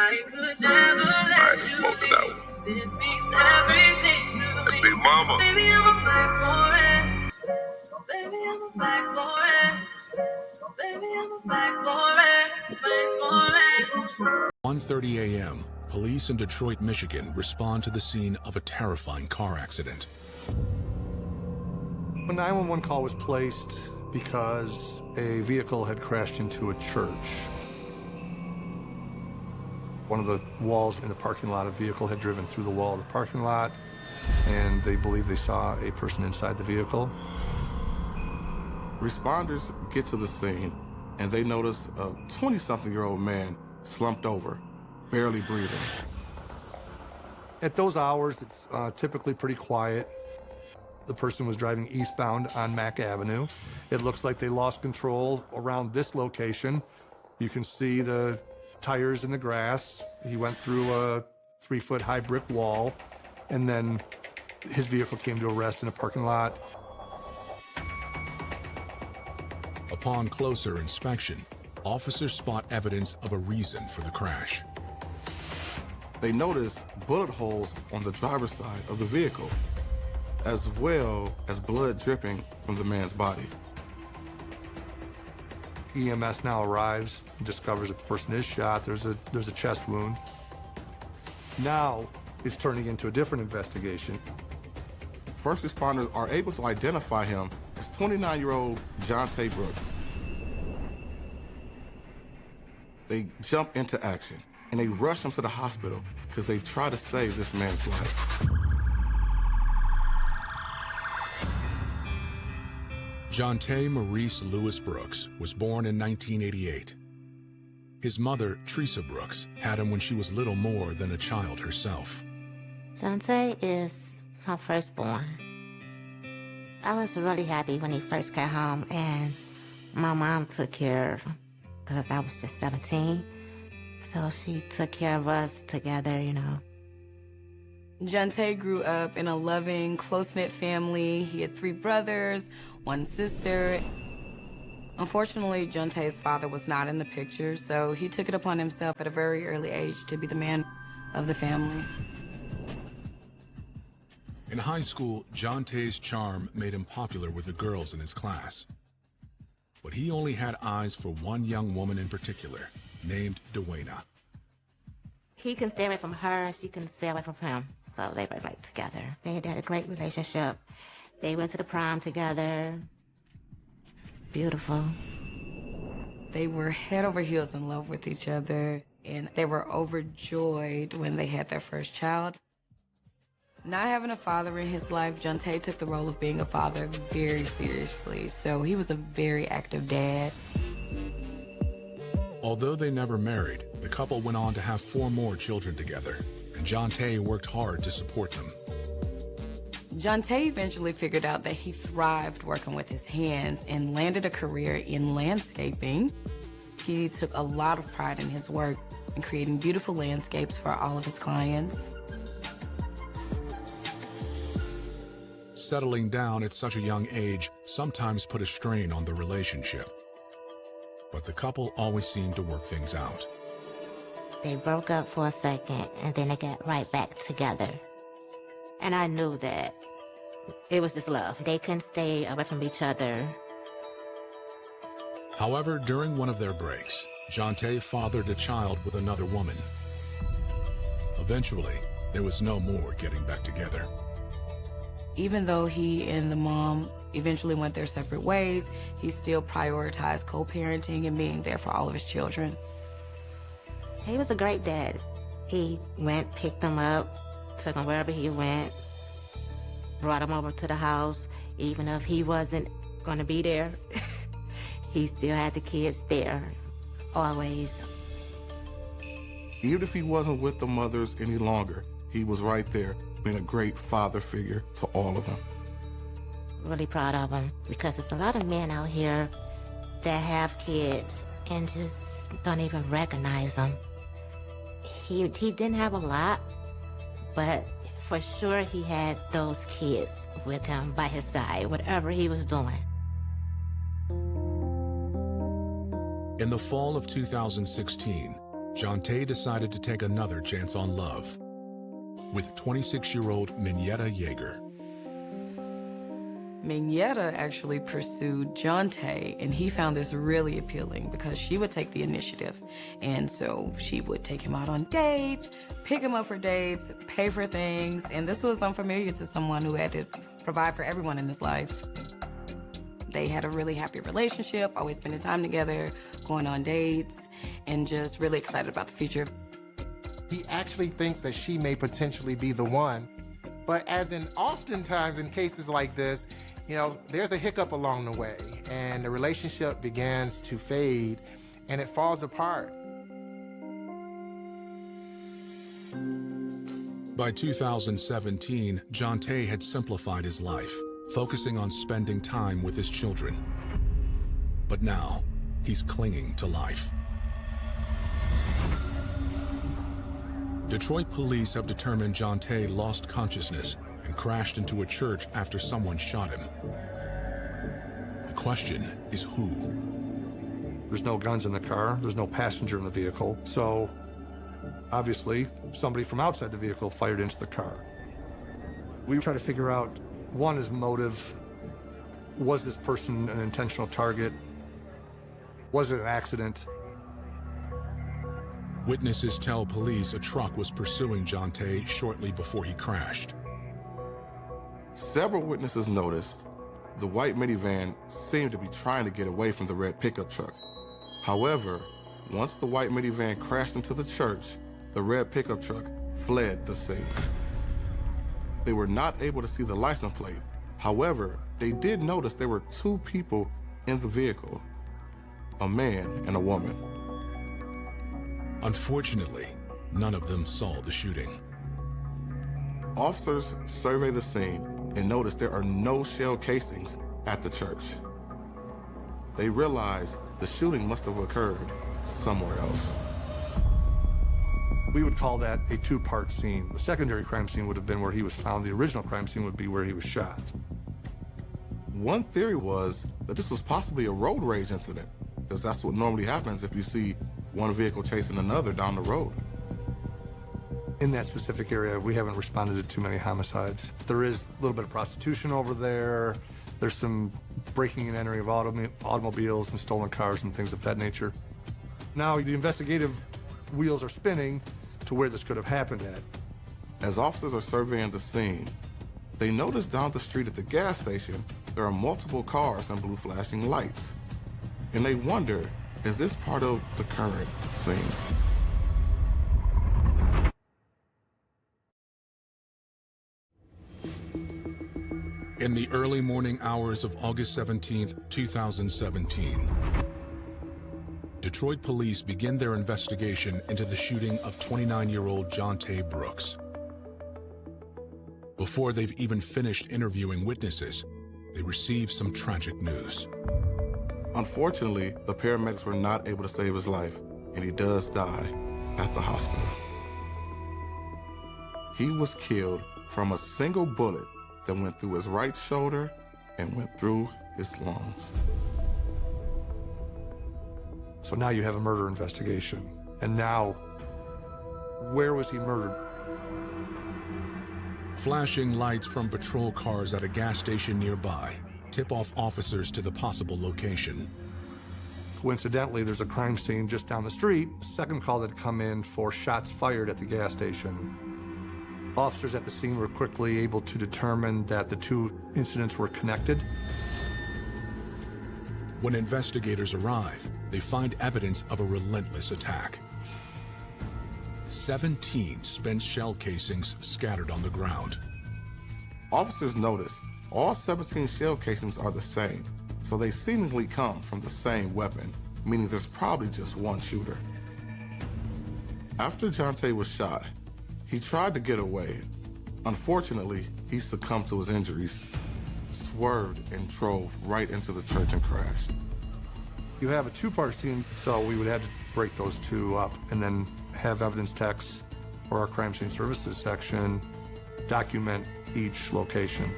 I could never let you leave. This means everything to me. Big mama. Baby, I'm a fight for it. Baby, I'm a fight for it. Baby, I'm a fight for it. Fight for it. 1:30 a.m., police in Detroit, Michigan respond to the scene of a terrifying car accident. A 911 call was placed because a vehicle had crashed into a church. One of the walls in the parking lot, a vehicle had driven through the wall of the parking lot, and they believe they saw a person inside the vehicle. Responders get to the scene, and they notice a 20-something-year-old man slumped over, barely breathing. At those hours, it's typically pretty quiet. The person was driving eastbound on Mack Avenue. It looks like they lost control around this location. You can see the tires in the grass. He went through a 3-foot high brick wall, and then his vehicle came to a rest in a parking lot. Upon closer inspection, officers spot evidence of a reason for the crash. They notice bullet holes on the driver's side of the vehicle, as well as blood dripping from the man's body. EMS now arrives and discovers that the person is shot. There's a chest wound. Now it's turning into a different investigation. First responders are able to identify him as 29-year-old Jonte Brooks. They jump into action, and they rush him to the hospital because they try to save this man's life. Jonte Maurice Lewis Brooks was born in 1988. His mother, Teresa Brooks, had him when she was little more than a child herself. Jonte is my firstborn. I was really happy when he first got home, and my mom took care of him because I was just 17. So she took care of us together, you know. Jonte grew up in a loving, close-knit family. He had 3 brothers, 1 sister. Unfortunately, Jonte's father was not in the picture, so he took it upon himself at a very early age to be the man of the family. In high school, Jonte's charm made him popular with the girls in his class. But he only had eyes for one young woman in particular, named Dwayna. He can stay away from her, she can stay away from him. So they were like together. They had a great relationship. They went to the prom together. It's beautiful. They were head over heels in love with each other, and they were overjoyed when they had their first child. Not having a father in his life, Jonte took the role of being a father very seriously, so he was a very active dad. Although they never married, the couple went on to have 4 more children together, and Jonte worked hard to support them. Jonte eventually figured out that he thrived working with his hands and landed a career in landscaping. He took a lot of pride in his work and creating beautiful landscapes for all of his clients. Settling down at such a young age sometimes put a strain on the relationship. But the couple always seemed to work things out. They broke up for a second, and then they got right back together. And I knew that it was just love. They couldn't stay away from each other. However, during one of their breaks, Jonte fathered a child with another woman. Eventually, there was no more getting back together. Even though he and the mom eventually went their separate ways, he still prioritized co-parenting and being there for all of his children. He was a great dad. He went, picked them up, took them wherever he went, brought them over to the house. Even if he wasn't going to be there, he still had the kids there, always. Even if he wasn't with the mothers any longer, he was right there, being a great father figure to all of them. Really proud of him, because there's a lot of men out here that have kids and just don't even recognize them. He didn't have a lot, but for sure he had those kids with him by his side, whatever he was doing. In the fall of 2016, Jonte decided to take another chance on love with 26-year-old Minetta Yeager. Minetta actually pursued Jonte, and he found this really appealing because she would take the initiative. And so she would take him out on dates, pick him up for dates, pay for things, and this was unfamiliar to someone who had to provide for everyone in his life. They had a really happy relationship, always spending time together, going on dates, and just really excited about the future. He actually thinks that she may potentially be the one. But as in oftentimes in cases like this, you know, there's a hiccup along the way, and the relationship begins to fade, and it falls apart. By 2017, Jonte had simplified his life, focusing on spending time with his children. But now, he's clinging to life. Detroit police have determined Jonte lost consciousness and crashed into a church after someone shot him. The question is who? There's no guns in the car, there's no passenger in the vehicle, so obviously somebody from outside the vehicle fired into the car. We try to figure out, one is motive. Was this person an intentional target? Was it an accident? Witnesses tell police a truck was pursuing Jonte shortly before he crashed. Several witnesses noticed the white minivan seemed to be trying to get away from the red pickup truck. However, once the white minivan crashed into the church, the red pickup truck fled the scene. They were not able to see the license plate. However, they did notice there were two people in the vehicle, a man and a woman. Unfortunately, none of them saw the shooting. Officers survey the scene and notice there are no shell casings at the church. They realize the shooting must have occurred somewhere else. We would call that a two-part scene. The secondary crime scene would have been where he was found. The original crime scene would be where he was shot. One theory was that this was possibly a road rage incident, because that's what normally happens if you see one vehicle chasing another down the road. In that specific area, we haven't responded to too many homicides. There is a little bit of prostitution over there. There's some breaking and entering of automobiles and stolen cars and things of that nature. Now, the investigative wheels are spinning to where this could have happened at. As officers are surveying the scene, they notice down the street at the gas station, there are multiple cars and blue flashing lights. And they wonder, is this part of the current scene? In the early morning hours of August 17, 2017, Detroit police begin their investigation into the shooting of 29-year-old Jonte Brooks. Before they've even finished interviewing witnesses, they receive some tragic news. Unfortunately, the paramedics were not able to save his life, and he does die at the hospital. He was killed from a single bullet that went through his right shoulder and went through his lungs. So now you have a murder investigation. And now, where was he murdered? Flashing lights from patrol cars at a gas station nearby tip off officers to the possible location. Coincidentally, there's a crime scene just down the street. Second call that had come in for shots fired at the gas station. Officers at the scene were quickly able to determine that the two incidents were connected. When investigators arrive, they find evidence of a relentless attack. 17 spent shell casings scattered on the ground. Officers notice all 17 shell casings are the same, so they seemingly come from the same weapon, meaning there's probably just one shooter. After Jonte was shot, he tried to get away. Unfortunately, he succumbed to his injuries, swerved and drove right into the church and crashed. You have a two-part scene, so we would have to break those two up and then have evidence techs or our crime scene services section document each location.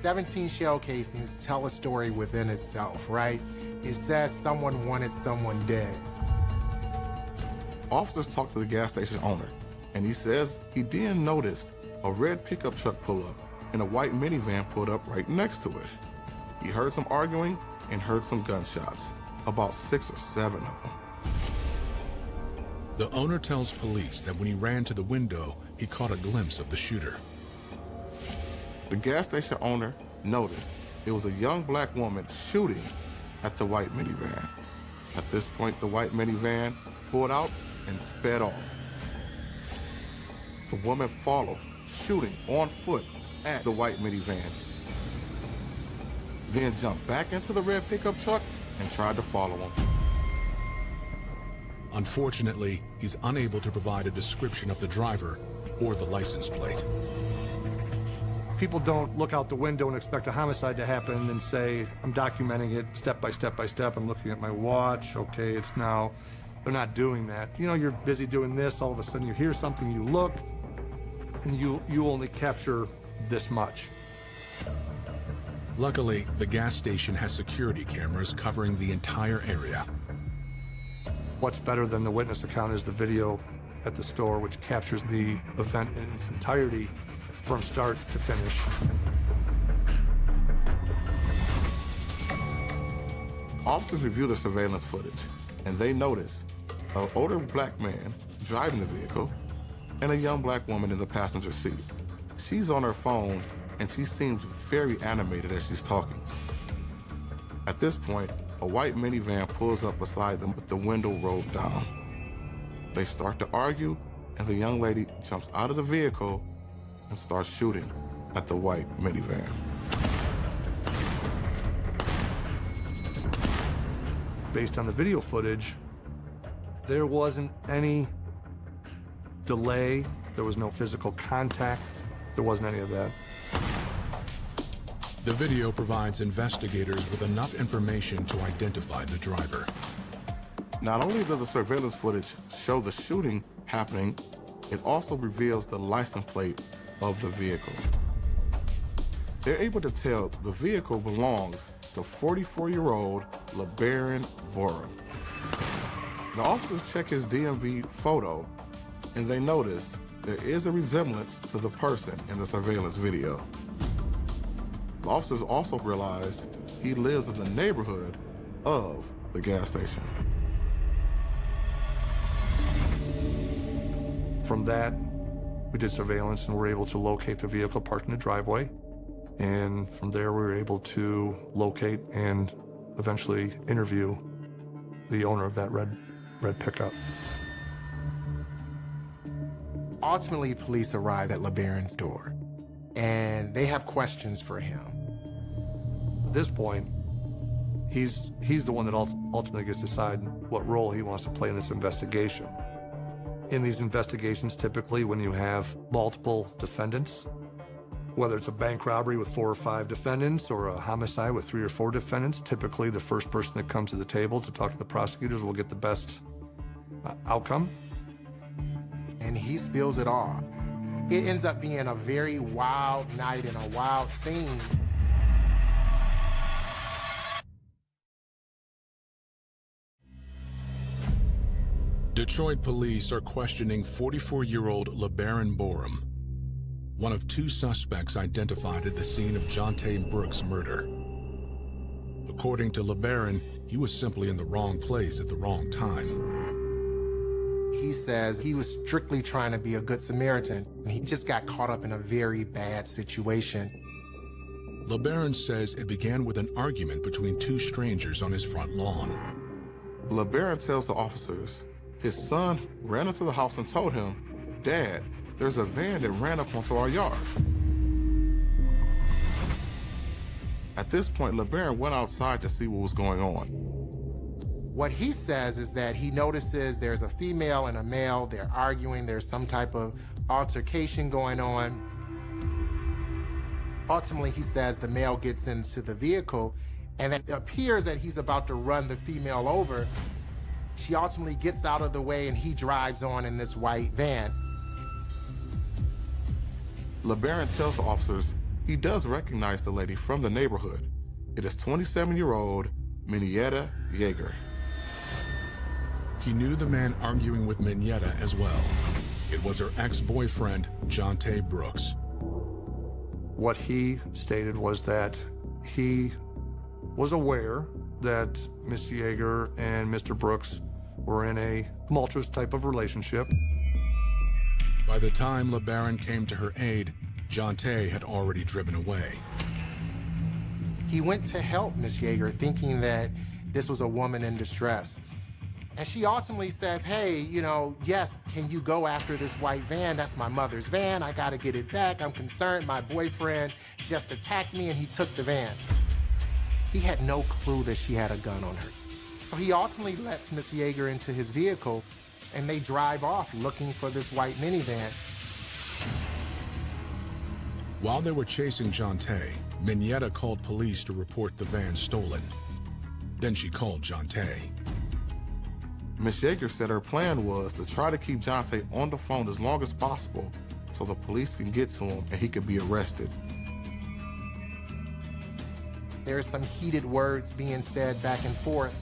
17 shell casings tell a story within itself, right? It says someone wanted someone dead. Officers talked to the gas station owner, and he says he then noticed a red pickup truck pull up and a white minivan pulled up right next to it. He heard some arguing and heard some gunshots, about 6 or 7 of them. The owner tells police that when he ran to the window, he caught a glimpse of the shooter. The gas station owner noticed it was a young black woman shooting at the white minivan. At this point, the white minivan pulled out and sped off. The woman followed, shooting on foot at the white minivan, then jumped back into the red pickup truck and tried to follow him. Unfortunately, he's unable to provide a description of the driver or the license plate. People don't look out the window and expect a homicide to happen and say, I'm documenting it step by step by step. I'm looking at my watch. Okay, it's now. They're not doing that. You know, you're busy doing this. All of a sudden you hear something, you look, and you only capture this much. Luckily, the gas station has security cameras covering the entire area. What's better than the witness account is the video at the store, which captures the event in its entirety from start to finish. Officers review the surveillance footage, and they notice an older black man driving the vehicle and a young black woman in the passenger seat. She's on her phone, and she seems very animated as she's talking. At this point, a white minivan pulls up beside them with the window rolled down. They start to argue, and the young lady jumps out of the vehicle and starts shooting at the white minivan. Based on the video footage, there wasn't any delay, there was no physical contact, there wasn't any of that. The video provides investigators with enough information to identify the driver. Not only does the surveillance footage show the shooting happening, it also reveals the license plate of the vehicle. They're able to tell the vehicle belongs to 44-year-old LeBaron Borum. The officers check his DMV photo, and they notice there is a resemblance to the person in the surveillance video. The officers also realize he lives in the neighborhood of the gas station. From that, we did surveillance and were able to locate the vehicle parked in the driveway. And from there, we were able to locate and eventually interview the owner of that red pickup. Ultimately, police arrived at LeBaron's door, and they have questions for him. At this point, he's the one that ultimately gets to decide what role he wants to play in this investigation. In these investigations, typically when you have multiple defendants, whether it's a bank robbery with 4 or 5 defendants or a homicide with 3 or 4 defendants, typically the first person that comes to the table to talk to the prosecutors will get the best outcome. And he spills it all. It ends up being a very wild night and a wild scene. Detroit police are questioning 44-year-old LeBaron Borum, one of 2 suspects identified at the scene of Jonte Brooks' murder. According to LeBaron, he was simply in the wrong place at the wrong time. He says he was strictly trying to be a good Samaritan, and he just got caught up in a very bad situation. LeBaron says it began with an argument between 2 strangers on his front lawn. LeBaron tells the officers his son ran into the house and told him, "Dad, there's a van that ran up onto our yard." At this point, LeBaron went outside to see what was going on. What he says is that he notices there's a female and a male, they're arguing, there's some type of altercation going on. Ultimately, he says the male gets into the vehicle, and it appears that he's about to run the female over. She ultimately gets out of the way, and he drives on in this white van. LeBaron tells the officers he does recognize the lady from the neighborhood. It is 27-year-old Minietta Yeager. He knew the man arguing with Mignetta as well. It was her ex-boyfriend, Jonte Brooks. What he stated was that he was aware that Miss Yeager and Mr. Brooks were in a tumultuous type of relationship. By the time LeBaron came to her aid, Jonte had already driven away. He went to help Miss Yeager, thinking that this was a woman in distress. And she ultimately says, hey, yes, can you go after this white van? That's my mother's van. I gotta get it back. I'm concerned my boyfriend just attacked me and he took the van. He had no clue that she had a gun on her. So he ultimately lets Miss Yeager into his vehicle and they drive off looking for this white minivan. While they were chasing Jonte, Mignetta called police to report the van stolen. Then she called Jonte. Miss Yeager said her plan was to try to keep Jonte on the phone as long as possible so the police can get to him and he could be arrested. There's some heated words being said back and forth.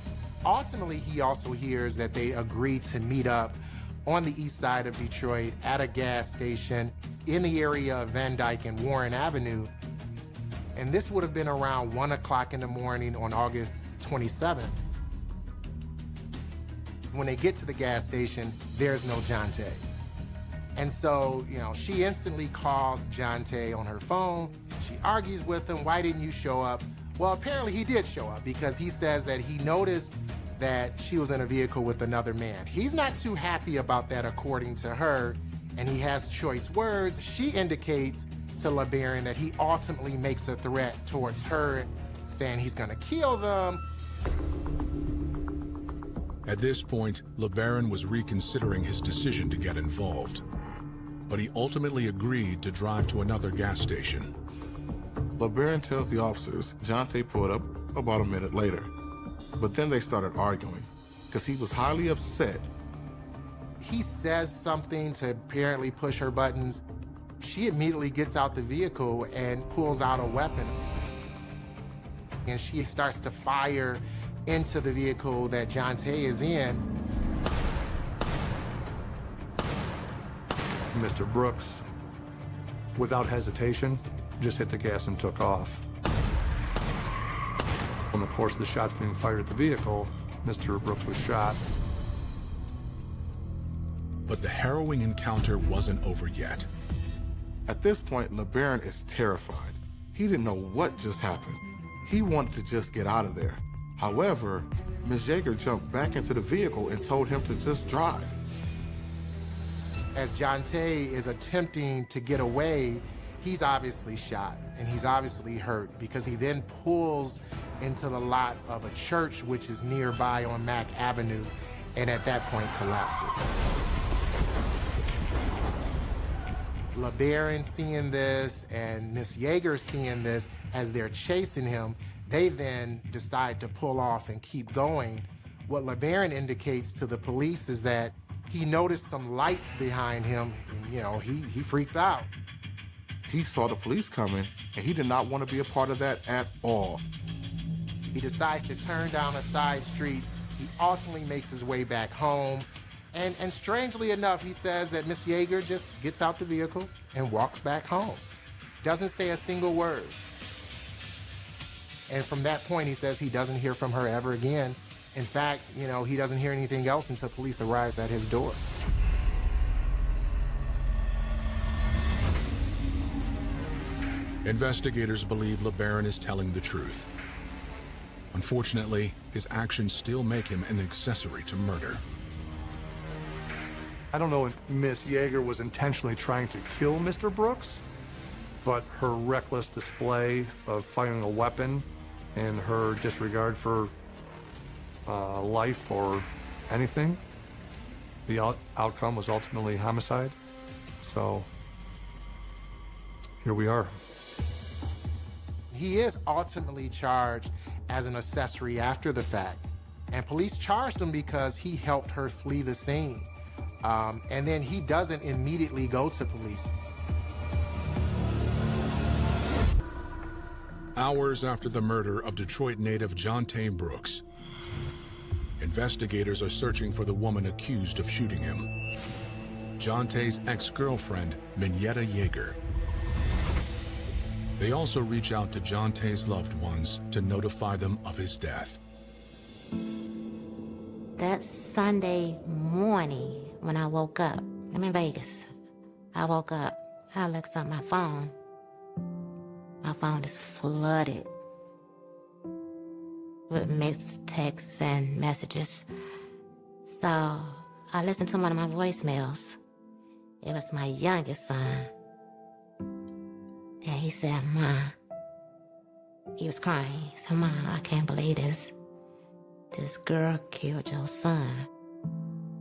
Ultimately, he also hears that they agreed to meet up on the east side of Detroit at a gas station in the area of Van Dyke and Warren Avenue. And this would have been around 1 o'clock in the morning on August 27th. When they get to the gas station, there's no Jonte. And so, she instantly calls Jonte on her phone. She argues with him, why didn't you show up? Well, apparently he did show up because he says that he noticed that she was in a vehicle with another man. He's not too happy about that, according to her, and he has choice words. She indicates to LeBaron that he ultimately makes a threat towards her, saying he's gonna kill them. At this point, LeBaron was reconsidering his decision to get involved. But he ultimately agreed to drive to another gas station. LeBaron tells the officers Jonte pulled up about a minute later. But then they started arguing because he was highly upset. He says something to apparently push her buttons. She immediately gets out the vehicle and pulls out a weapon. And she starts to fire into the vehicle that Jonte is in. Mr. Brooks, without hesitation, just hit the gas and took off. In the course of the shots being fired at the vehicle, Mr. Brooks was shot. But the harrowing encounter wasn't over yet. At this point, LeBaron is terrified. He didn't know what just happened. He wanted to just get out of there. However, Ms. Yeager jumped back into the vehicle and told him to just drive. As Jonte is attempting to get away, he's obviously shot and he's obviously hurt because he then pulls into the lot of a church which is nearby on Mack Avenue and at that point collapses. LeBaron seeing this and Miss Yeager seeing this as they're chasing him, they then decide to pull off and keep going. What LeBaron indicates to the police is that he noticed some lights behind him and, he freaks out. He saw the police coming and he did not want to be a part of that at all. He decides to turn down a side street. He ultimately makes his way back home. And strangely enough, he says that Miss Yeager just gets out the vehicle and walks back home. Doesn't say a single word. And from that point, he says he doesn't hear from her ever again. In fact, he doesn't hear anything else until police arrive at his door. Investigators believe LeBaron is telling the truth. Unfortunately, his actions still make him an accessory to murder. I don't know if Miss Yeager was intentionally trying to kill Mr. Brooks, but her reckless display of firing a weapon and her disregard for life or anything, the outcome was ultimately homicide. So here we are. He is ultimately charged as an accessory after the fact. And police charged him because he helped her flee the scene. And then he doesn't immediately go to police. Hours after the murder of Detroit native Jonte Brooks, Investigators are searching for the woman accused of shooting him, Jonte's ex-girlfriend, Minetta Yeager. They also reach out to Jonte's loved ones to notify them of his death. That Sunday morning when I woke up, I'm in Vegas. I woke up, I looked at my phone. My phone is flooded with mixed texts and messages. So I listened to one of my voicemails. It was my youngest son. And he said, "Ma," he was crying. He said, "Ma, I can't believe this. This girl killed your son."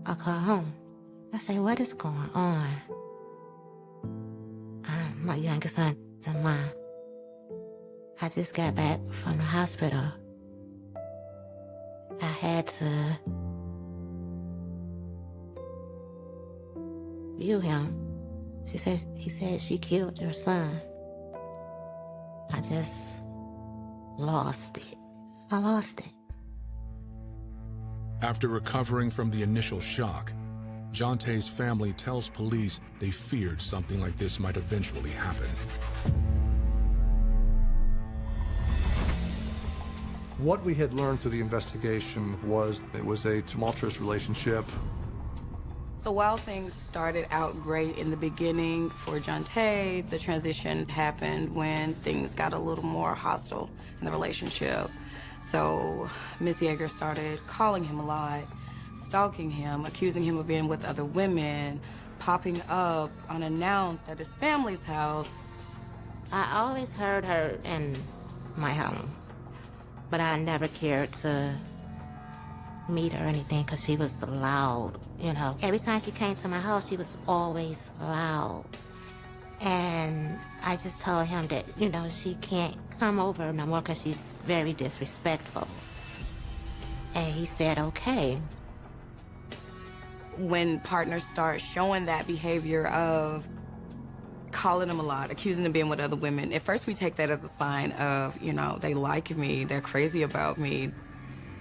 I called home. I said, "What is going on?" My youngest son said, "Ma, I just got back from the hospital. I had to view him. He said she killed your son. I just lost it. I lost it." After recovering from the initial shock, Jonte's family tells police they feared something like this might eventually happen. What we had learned through the investigation was it was a tumultuous relationship. So while things started out great in the beginning for Jonte, the transition happened when things got a little more hostile in the relationship. So Miss Yeager started calling him a lot, stalking him, accusing him of being with other women, popping up unannounced at his family's house. I always heard her in my home, but I never cared to meet her or anything because she was loud, you know. Every time she came to my house, she was always loud. And I just told him that, you know, she can't come over no more because she's very disrespectful. And he said, okay. When partners start showing that behavior of calling him a lot, accusing him of being with other women, at first we take that as a sign of, you know, they like me, they're crazy about me.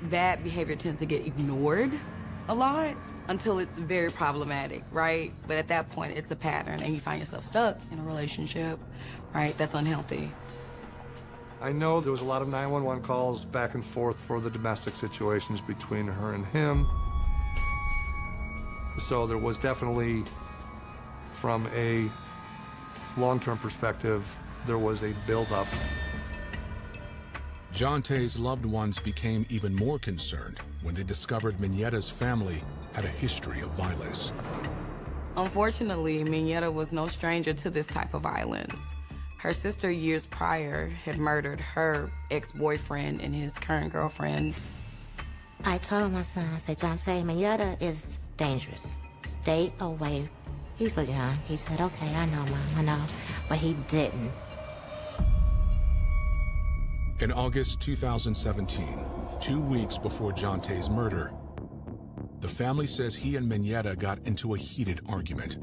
That behavior tends to get ignored a lot until it's very problematic, right? But at that point, it's a pattern, and you find yourself stuck in a relationship, right, that's unhealthy. I know there was a lot of 911 calls back and forth for the domestic situations between her and him. So there was definitely, from a long-term perspective, there was a build-up. Jonte's loved ones became even more concerned when they discovered Minetta's family had a history of violence. Unfortunately, Minetta was no stranger to this type of violence. Her sister years prior had murdered her ex-boyfriend and his current girlfriend. I told my son, I said, Jonte, Minetta is dangerous. Stay away. He was young. He said, okay, I know, Mom, I know. But he didn't. In August 2017, 2 weeks before Jonte's murder, the family says he and Minetta got into a heated argument.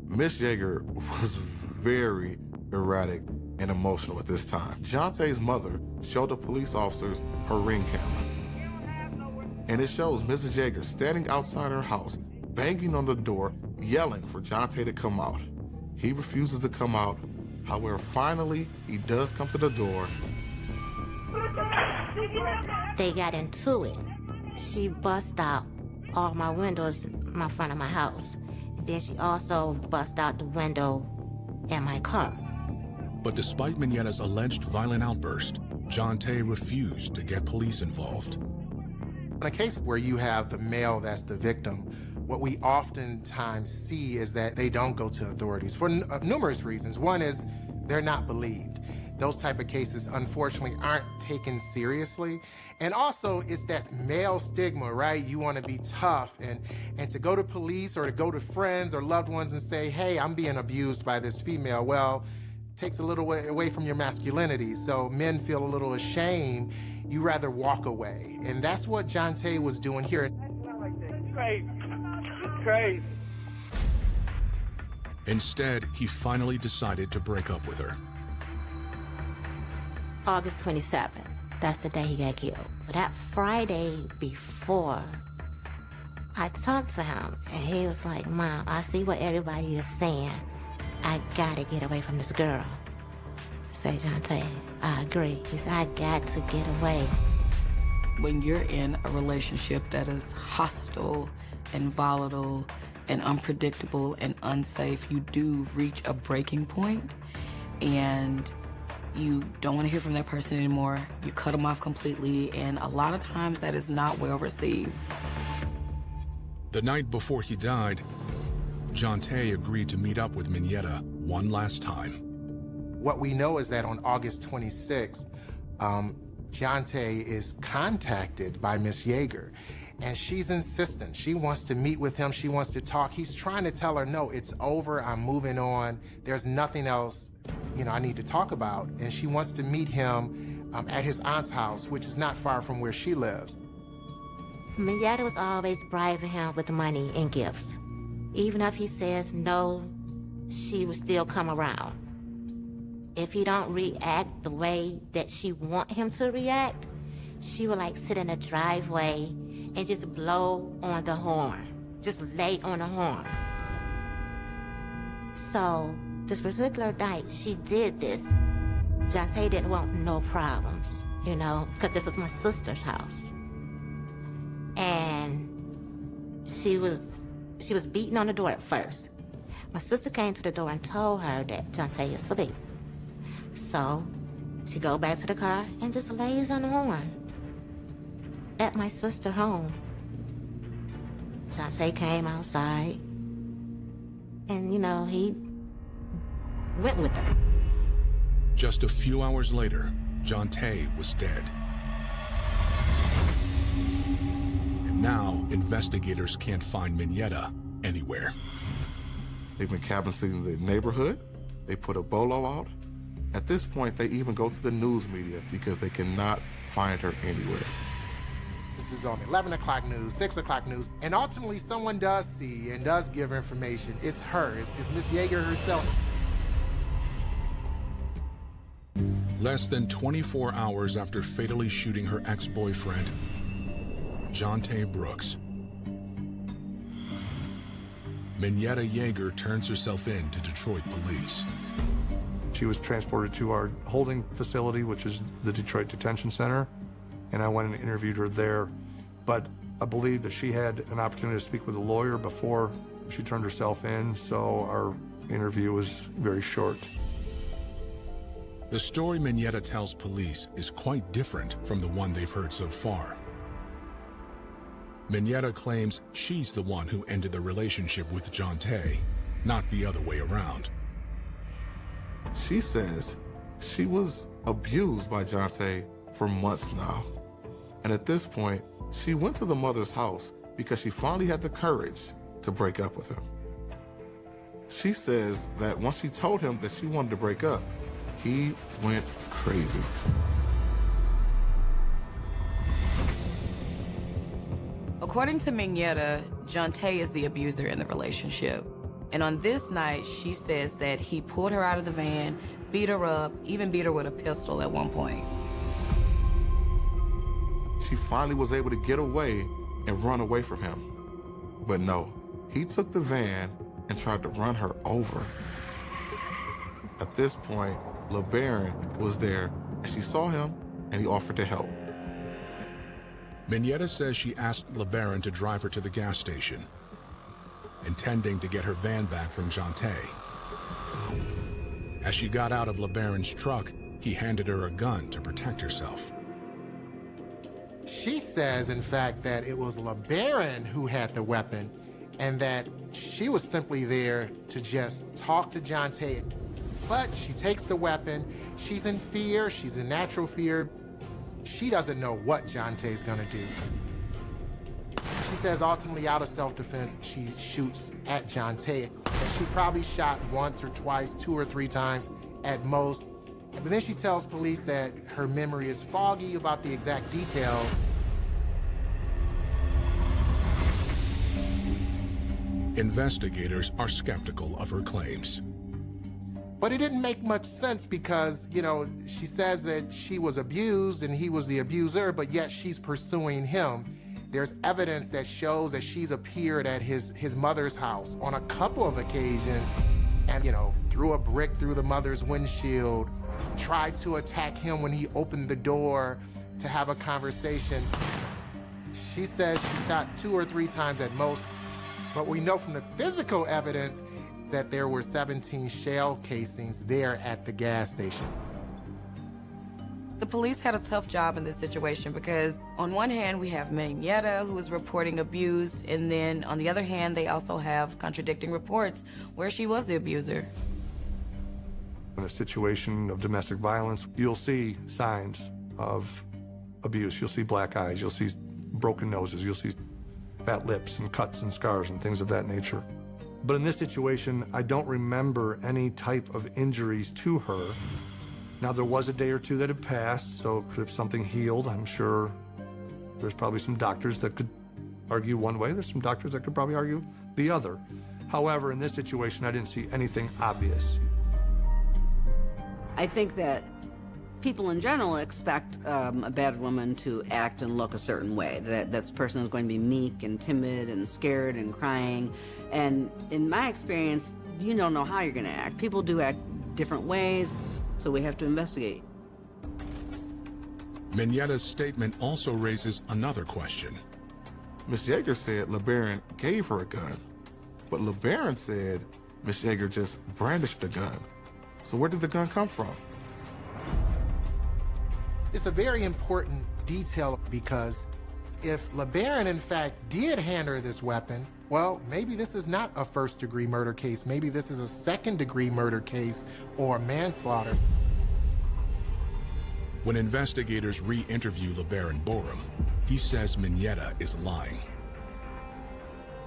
Miss Yeager was very erratic and emotional at this time. Jonte's mother showed the police officers her ring camera. And it shows Mrs. Yeager standing outside her house, banging on the door, yelling for Jonte to come out. He refuses to come out. However, finally, he does come to the door. They got into it. She bust out all my windows in my front of my house. And then she also bust out the window in my car. But despite Minetta's alleged violent outburst, Jonte refused to get police involved. In a case where you have the male that's the victim, what we oftentimes see is that they don't go to authorities for numerous reasons. One is they're not believed. Those type of cases, unfortunately, aren't taken seriously. And also, it's that male stigma, right? You want to be tough and to go to police or to go to friends or loved ones and say, hey, I'm being abused by this female. Well, takes a little way away from your masculinity. So men feel a little ashamed. You rather walk away. And that's what Jonte was doing here. Crazy. Instead, he finally decided to break up with her. August 27th, that's the day he got killed. But that Friday before, I talked to him, and he was like, Mom, I see what everybody is saying. I gotta get away from this girl. I said, Jonte, I agree. He said, I got to get away. When you're in a relationship that is hostile and volatile and unpredictable and unsafe, you do reach a breaking point, and you don't want to hear from that person anymore. You cut them off completely, and a lot of times that is not well received. The night before he died, Jonte agreed to meet up with Mignetta one last time. What we know is that on August 26th, Jonte is contacted by Miss Yeager, and she's insistent. She wants to meet with him. She wants to talk. He's trying to tell her, no, it's over. I'm moving on. There's nothing else, I need to talk about. And she wants to meet him at his aunt's house, which is not far from where she lives. Mignetta was always bribing him with money and gifts. Even if he says no, she would still come around. If he don't react the way that she want him to react, she would sit in the driveway and just blow on the horn. Just lay on the horn. So this particular night, she did this. Jonte didn't want no problems, because this was my sister's house. And she was beating on the door at first. My sister came to the door and told her that Jonte is asleep. So she go back to the car and just lays on the horn at my sister's home. Jonte came outside and, he went with her. Just a few hours later, Jonte was dead. And now, investigators can't find Mignetta anywhere. They've been cabin sitting the neighborhood. They put a bolo out. At this point, they even go to the news media because they cannot find her anywhere. This is on 11 o'clock news, 6 o'clock news, and ultimately someone does see and does give information. It's her, it's Miss Yeager herself. Less than 24 hours after fatally shooting her ex-boyfriend, Jonte Brooks, Mignetta Yeager turns herself in to Detroit police. She was transported to our holding facility, which is the Detroit Detention Center, and I went and interviewed her there. But I believe that she had an opportunity to speak with a lawyer before she turned herself in, so our interview was very short. The story Mignetta tells police is quite different from the one they've heard so far. Mignetta claims she's the one who ended the relationship with Jonte, not the other way around. She says she was abused by Jonte for months now. And at this point, she went to the mother's house because she finally had the courage to break up with him. She says that once she told him that she wanted to break up, he went crazy. According to Mignetta, Jonte is the abuser in the relationship. And on this night, she says that he pulled her out of the van, beat her up, even beat her with a pistol at one point. She finally was able to get away and run away from him. But no, he took the van and tried to run her over. At this point, LeBaron was there, and she saw him, and he offered to help. Mignetta says she asked LeBaron to drive her to the gas station, intending to get her van back from Jonte. As she got out of LeBaron's truck, he handed her a gun to protect herself. She says, in fact, that it was LeBaron who had the weapon and that she was simply there to just talk to Jonte. But she takes the weapon. She's in fear. She's in natural fear. She doesn't know what Jonte's gonna do. She says ultimately, out of self-defense, she shoots at Jonte. And she probably shot once or twice, 2 or 3 times at most. But then she tells police that her memory is foggy about the exact details. Investigators are skeptical of her claims. But it didn't make much sense because, she says that she was abused and he was the abuser, but yet she's pursuing him. There's evidence that shows that she's appeared at his mother's house on a couple of occasions and, threw a brick through the mother's windshield, tried to attack him when he opened the door to have a conversation. She says she shot 2 or 3 times at most, but we know from the physical evidence that there were 17 shell casings there at the gas station. The police had a tough job in this situation because on one hand we have Marietta who is reporting abuse, and then on the other hand they also have contradicting reports where she was the abuser. In a situation of domestic violence, you'll see signs of abuse. You'll see black eyes, you'll see broken noses, you'll see fat lips and cuts and scars and things of that nature. But in this situation, I don't remember any type of injuries to her. Now, there was a day or two that had passed, so if something healed, I'm sure there's probably some doctors that could argue one way. There's some doctors that could probably argue the other. However, in this situation, I didn't see anything obvious. I think that people in general expect a bad woman to act and look a certain way, that this person is going to be meek and timid and scared and crying. And in my experience, you don't know how you're going to act. People do act different ways, so we have to investigate. Minietta's statement also raises another question. Miss Yeager said LeBaron gave her a gun, but LeBaron said Miss Yeager just brandished the gun. So where did the gun come from? It's a very important detail because if LeBaron, in fact, did hand her this weapon, well, maybe this is not a first-degree murder case. Maybe this is a second-degree murder case or manslaughter. When investigators re-interview LeBaron Borum, he says Minietta is lying.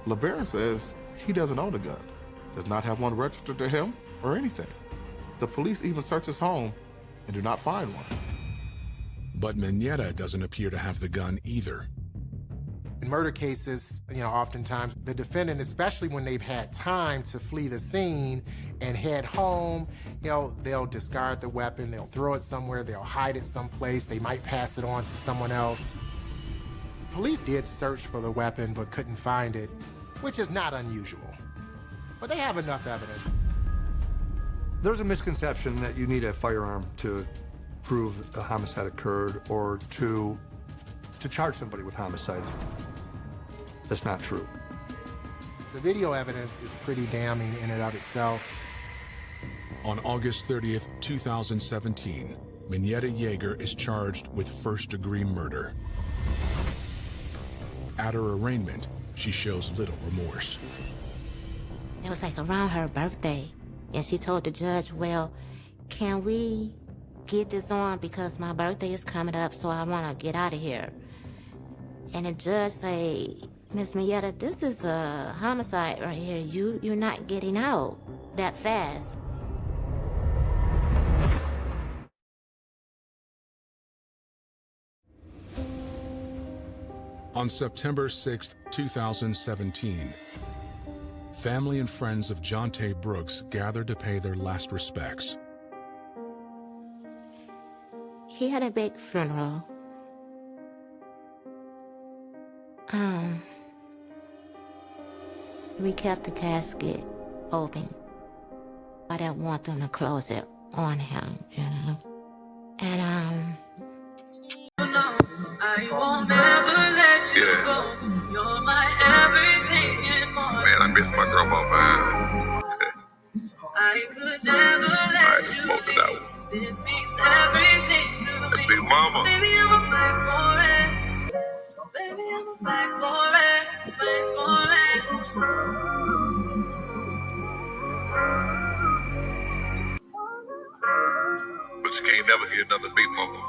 LeBaron says he doesn't own a gun, does not have one registered to him or anything. The police even search his home and do not find one. But Minietta doesn't appear to have the gun either. In murder cases, oftentimes the defendant, especially when they've had time to flee the scene and head home, they'll discard the weapon, they'll throw it somewhere, they'll hide it someplace, they might pass it on to someone else. Police did search for the weapon but couldn't find it, which is not unusual. But they have enough evidence. There's a misconception that you need a firearm to prove a homicide occurred or to charge somebody with homicide. That's not true. The video evidence is pretty damning in and of itself. On August 30th, 2017, Minietta Yeager is charged with first-degree murder. At her arraignment, she shows little remorse. It was like around her birthday, and she told the judge, well, can we get this on because my birthday is coming up, so I want to get out of here. And the judge say, Miss Minietta, this is a homicide right here. You're not getting out that fast. On September 6th, 2017, family and friends of Jonte Brooks gathered to pay their last respects. He had a big funeral. We kept the casket open. I didn't want them to close it on him, And I won't ever let you go. You're my everything and more. Man, I miss my grandma, man. I could never let you smoke it out. This means everything to me. Big mama. Baby, I'm a fight for it. Baby, I'm a fight for it. Fight for it. But you can't never get another big mama.